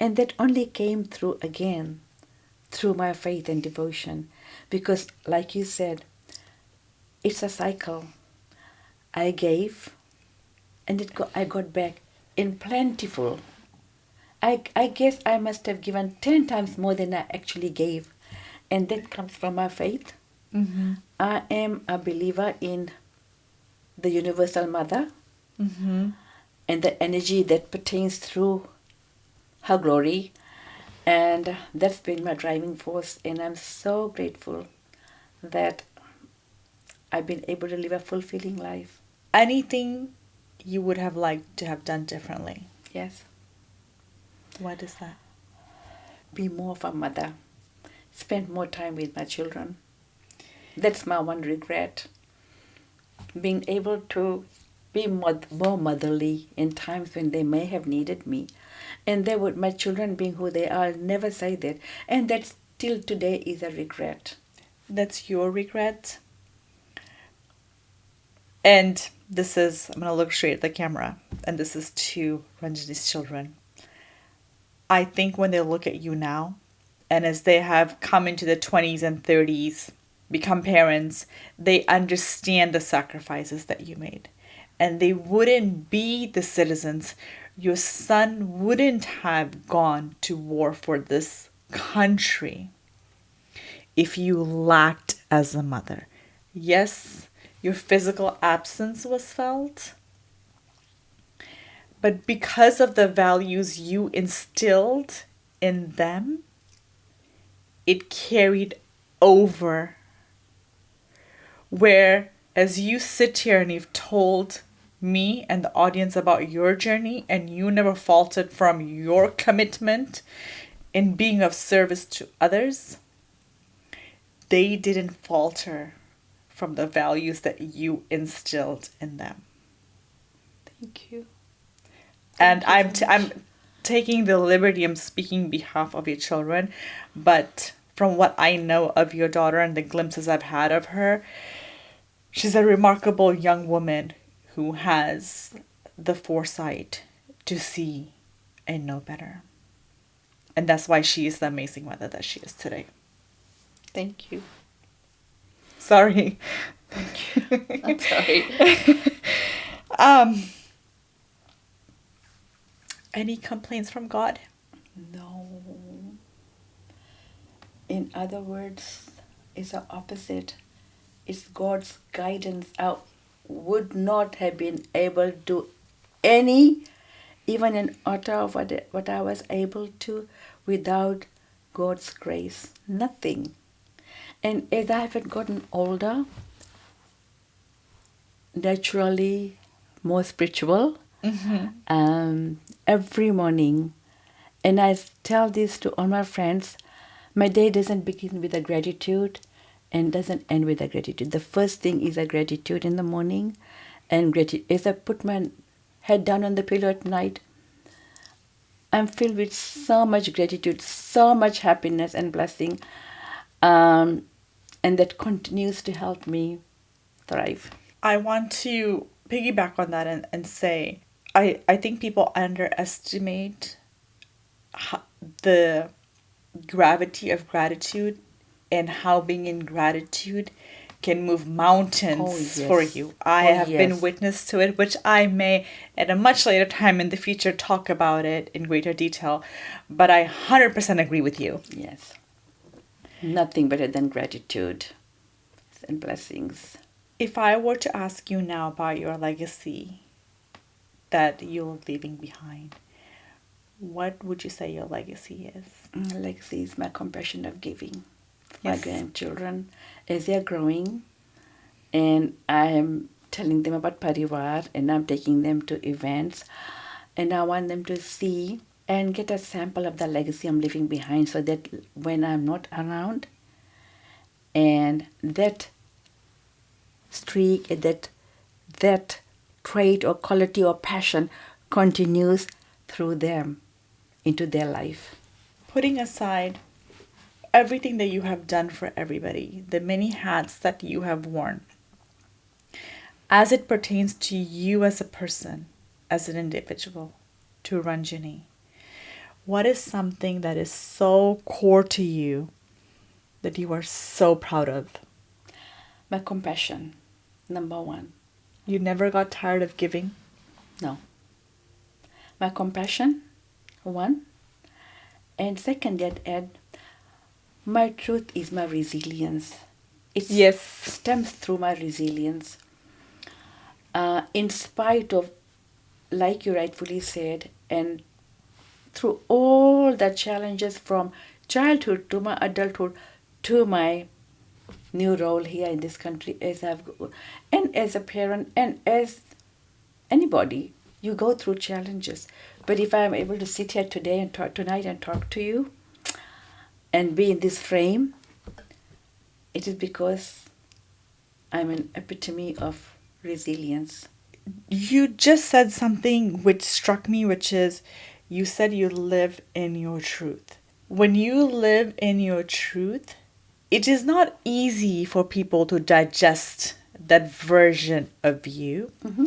And that only came through again, through my faith and devotion. Because, like you said, it's a cycle. I gave, and I got back in plentiful. I guess I must have given 10 times more than I actually gave. And that comes from my faith. I am a believer in the Universal Mother and the energy that pertains through her glory. And that's been my driving force. And I'm so grateful that I've been able to live a fulfilling life. Anything you would have liked to have done differently? Yes. What is that? Be more of a mother. Spend more time with my children. That's my one regret. Being able to be more motherly in times when they may have needed me. And my children being who they are, never say that. And that still today is a regret. That's your regret? And this is, I'm going to look straight at the camera, and this is to Ranjini's children. I think when they look at you now, and as they have come into the 20s and 30s, become parents, they understand the sacrifices that you made. And they wouldn't be the citizens. Your son wouldn't have gone to war for this country if you lacked as a mother. Yes, your physical absence was felt, but because of the values you instilled in them, it carried over. Where as you sit here and you've told me and the audience about your journey, and you never faltered from your commitment in being of service to others, they didn't falter from the values that you instilled in them. Thank you. And I'm taking the liberty, I'm speaking behalf of your children, but from what I know of your daughter and the glimpses I've had of her, she's a remarkable young woman who has the foresight to see and know better. And that's why she is the amazing mother that she is today. Thank you. Sorry. Thank you. I'm sorry. Any complaints from God? No. In other words, it's the opposite. It's God's guidance. I would not have been able to do any, even an iota of what I was able to, without God's grace. Nothing. And as I have gotten older, naturally more spiritual, every morning, and I tell this to all my friends, my day doesn't begin with a gratitude and doesn't end with a gratitude. The first thing is a gratitude in the morning, and gratitude as I put my head down on the pillow at night, I'm filled with so much gratitude, so much happiness and blessing, and that continues to help me thrive. I want to piggyback on that and say, I think people underestimate the gravity of gratitude and how being in gratitude can move mountains for you. I have been witness to it, which I may at a much later time in the future talk about it in greater detail, but I 100% agree with you. Yes. Nothing better than gratitude and blessings. If I were to ask you now about your legacy that you're leaving behind, what would you say your legacy is? My legacy is my compassion of giving. My grandchildren, as they're growing, and I am telling them about Parivar, and I'm taking them to events, and I want them to see and get a sample of the legacy I'm leaving behind, so that when I'm not around, and that streak, that trait or quality or passion continues through them into their life. Putting aside everything that you have done for everybody, the many hats that you have worn, as it pertains to you as a person, as an individual, to Ranjini, what is something that is so core to you that you are so proud of? My compassion, number one. You never got tired of giving? No. My compassion, one. And second, I'd add, my truth is my resilience. It stems through my resilience. In spite of, like you rightfully said, and through all the challenges from childhood to my adulthood to my new role here in this country, and as a parent and as anybody, you go through challenges. But if I am able to sit here today and talk tonight and talk to you and be in this frame, it is because I'm an epitome of resilience. You just said something which struck me, which is, you said you live in your truth. When you live in your truth, it is not easy for people to digest that version of you. Mm-hmm.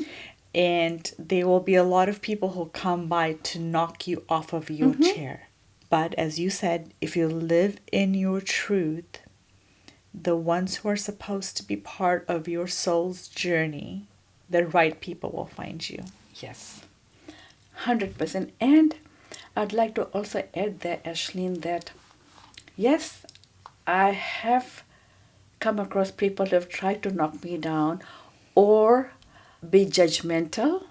And there will be a lot of people who come by to knock you off of your chair. But as you said, if you live in your truth, the ones who are supposed to be part of your soul's journey, the right people will find you. Yes, 100%. And I'd like to also add there, Ashleen, that yes, I have come across people who have tried to knock me down or be judgmental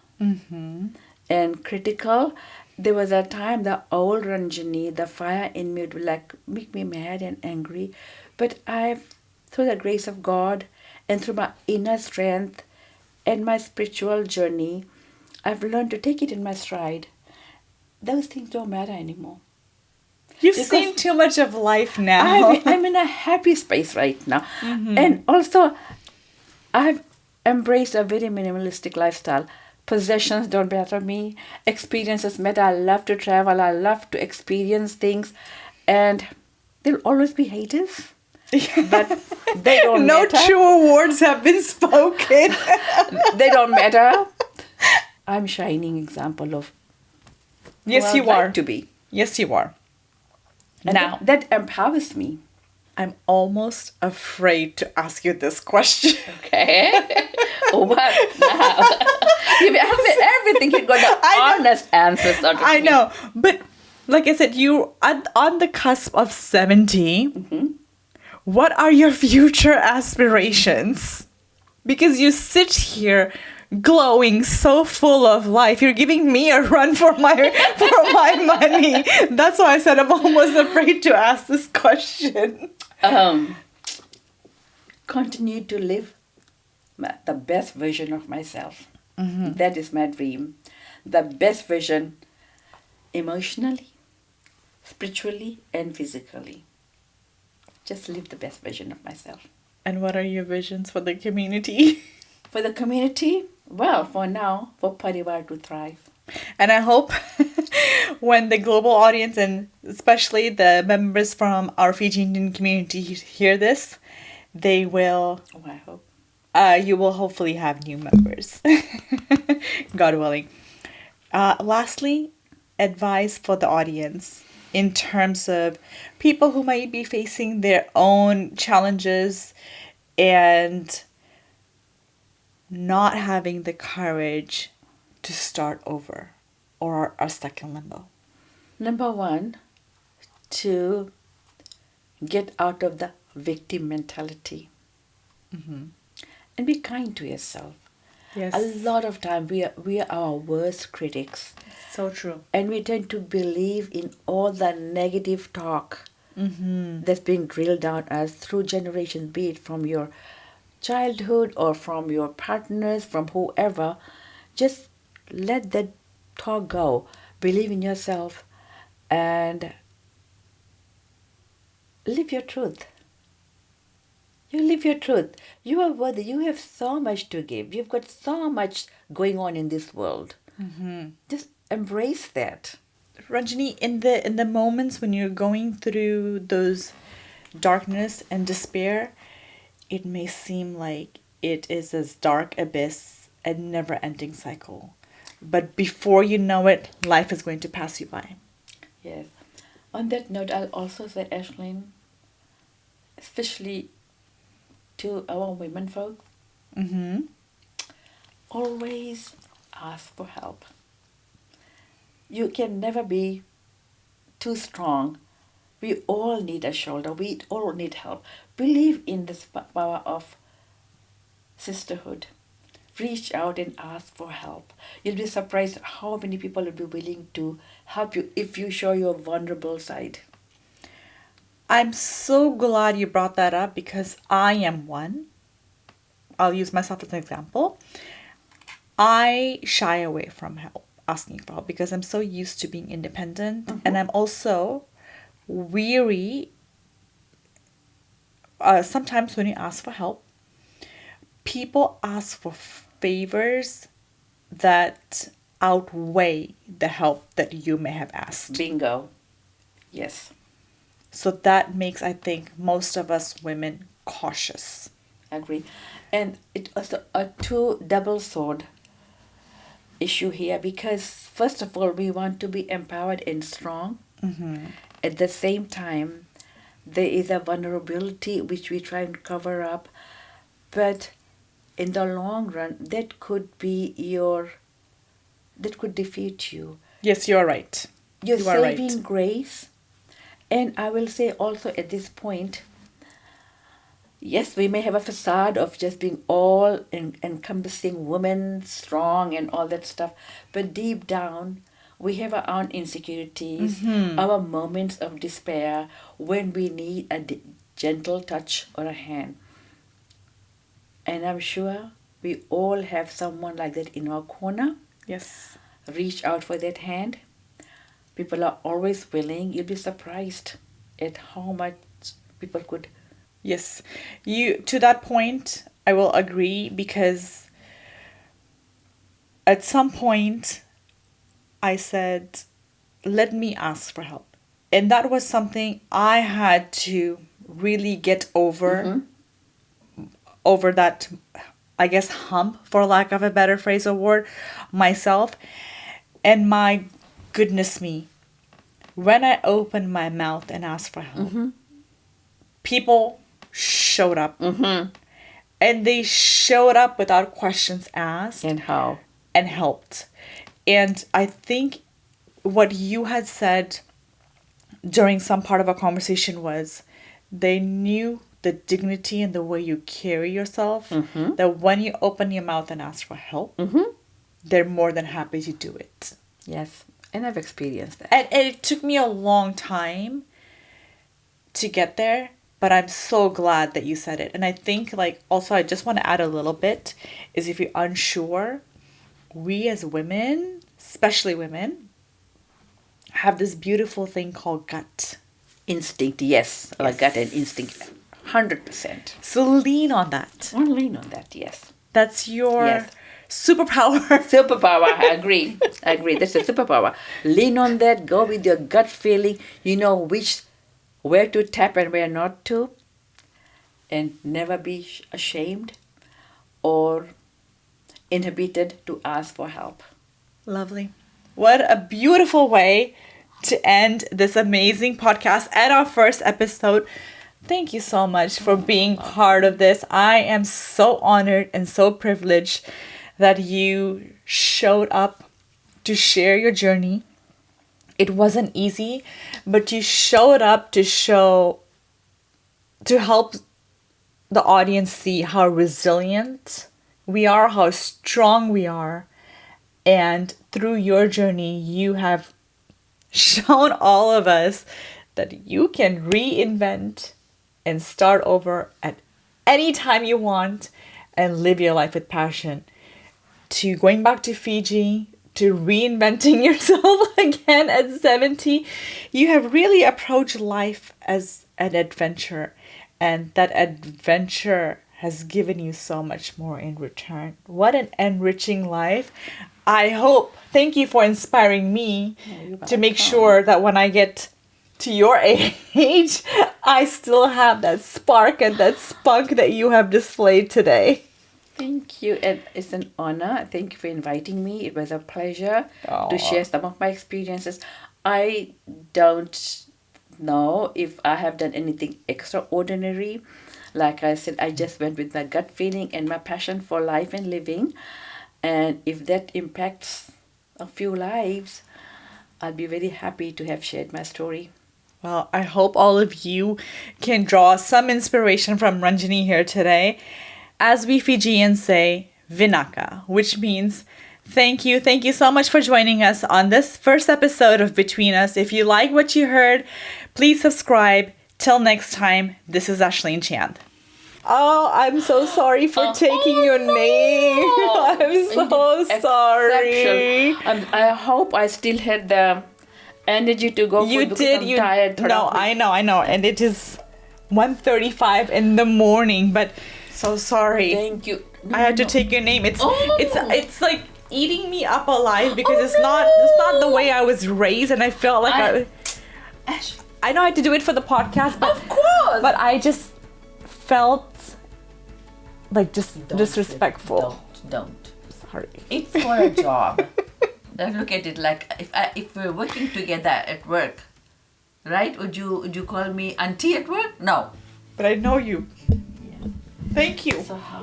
and critical. There was a time the old Ranjini, the fire in me would make me mad and angry. But through the grace of God and through my inner strength and my spiritual journey, I've learned to take it in my stride. Those things don't matter anymore. You've seen too much of life now. I'm in a happy space right now. And also, I've embraced a very minimalistic lifestyle. Possessions don't matter me. Experiences matter. I love to travel. I love to experience things. And there'll always be haters. But they don't matter. No true words have been spoken. They don't matter. I'm a shining example of yes, you are. To be. Yes, you are. And now, that empowers me. I'm almost afraid to ask you this question. Okay. What now? You've asked me everything. You got the honest answers out of I me. know, but like I said, you are on the cusp of 70. What are your future aspirations? Because you sit here glowing, so full of life. You're giving me a run for my money. That's why I said I'm almost afraid to ask this question. Continue to live the best version of myself. That is my dream. The best version emotionally, spiritually, and physically. Just live the best version of myself. And what are your visions for the community? For the community, well, for now, for Parivar to thrive. And I hope when the global audience and especially the members from our Fiji Indian community hear this, they will, Oh, I hope. you will hopefully have new members. God willing. Lastly, advice for the audience in terms of people who might be facing their own challenges and not having the courage to start over or are stuck in limbo. Number one, to get out of the victim mentality and be kind to yourself. Yes. A lot of time we are our worst critics, So true. and we tend to believe in all the negative talk that's being drilled down us through generations, be it from your childhood or from your partners, from whoever. Just let that talk go. Believe in yourself and live your truth. You live your truth. You are worthy. You have so much to give. You've got so much going on in this world. Just embrace that. Ranjini, in the moments when you're going through those darkness and despair, it may seem like it is this dark abyss, a never-ending cycle. But before you know it, life is going to pass you by. Yes. On that note, I'll also say, Ashlyn, especially to our women folk, always ask for help. You can never be too strong. We all need a shoulder. We all need help. Believe in this power of sisterhood. Reach out and ask for help. You'll be surprised how many people will be willing to help you if you show your vulnerable side. I'm so glad you brought that up because I am one. I'll use myself as an example. I shy away from help, asking for help, because I'm so used to being independent, and I'm also weary. Sometimes when you ask for help, people ask for favors that outweigh the help that you may have asked. Bingo. Yes. So that makes, I think, most of us women cautious. Agree. And it also a two double sword issue here, because first of all we want to be empowered and strong. At the same time there is a vulnerability which we try and cover up, but in the long run that could defeat you. Yes, you're right. You're You are right. saving grace. And I will say also at this point, yes, we may have a facade of just being all encompassing women, strong and all that stuff, but deep down we have our own insecurities, our moments of despair when we need a gentle touch or a hand. And I'm sure we all have someone like that in our corner. Yes. Reach out for that hand. People are always willing. You'll be surprised at how much people could. Yes. To that point, I will agree, because at some point I said, let me ask for help. And that was something I had to really get over that, I guess, hump, for lack of a better phrase or word, myself. And my goodness me, when I opened my mouth and asked for help, people showed up. And they showed up without questions asked. And how? and helped. And I think what you had said during some part of our conversation was they knew the dignity and the way you carry yourself, that when you open your mouth and ask for help, they're more than happy to do it. Yes, and I've experienced that. And it took me a long time to get there, but I'm so glad that you said it. And I think, like, also I just want to add a little bit, is if you're unsure, we as women, especially women, have this beautiful thing called gut. Instinct, yes. Like gut and instinct, 100%. So lean on that. I'll lean on that, yes. That's your Yes. superpower. Superpower, I agree. I agree. That's a superpower. Lean on that. Go with your gut feeling. You know where to tap and where not to. And never be ashamed or inhibited to ask for help. Lovely. What a beautiful way to end this amazing podcast and our first episode. Thank you so much for being part of this. I am so honored and so privileged that you showed up to share your journey. It wasn't easy, but you showed up to help the audience see how resilient we are, how strong we are. And through your journey, you have shown all of us that you can reinvent and start over at any time you want and live your life with passion. To going back to Fiji, to reinventing yourself again at 70, you have really approached life as an adventure, and that adventure has given you so much more in return. What an enriching life. Thank you for inspiring me to make sure that when I get to your age, I still have that spark and that spunk that you have displayed today. Thank you, and it's an honor. Thank you for inviting me. It was a pleasure to share some of my experiences. I don't know if I have done anything extraordinary. Like I said, I just went with my gut feeling and my passion for life and living. And if that impacts a few lives, I'll be very happy to have shared my story. Well, I hope all of you can draw some inspiration from Ranjini here today. As we Fijians say, Vinaka, which means thank you. Thank you so much for joining us on this first episode of Between Us. If you like what you heard, please subscribe. Till next time, this is Ashleen Chand. Oh, I'm so sorry for taking your name. I'm so sorry. I hope I still had the energy to go You for did. I'm tired. No, I know. And it is 1:35 in the morning, but so sorry. Thank you. I had to take your name. It's like eating me up alive because it's not the way I was raised, and I felt like I know I had to do it for the podcast, but of course. But I just felt like disrespectful. Don't. Sorry. It's for a job. Look at it like if we're working together at work, right? Would you call me auntie at work? No. But I know you. Yeah. Thank you. So how?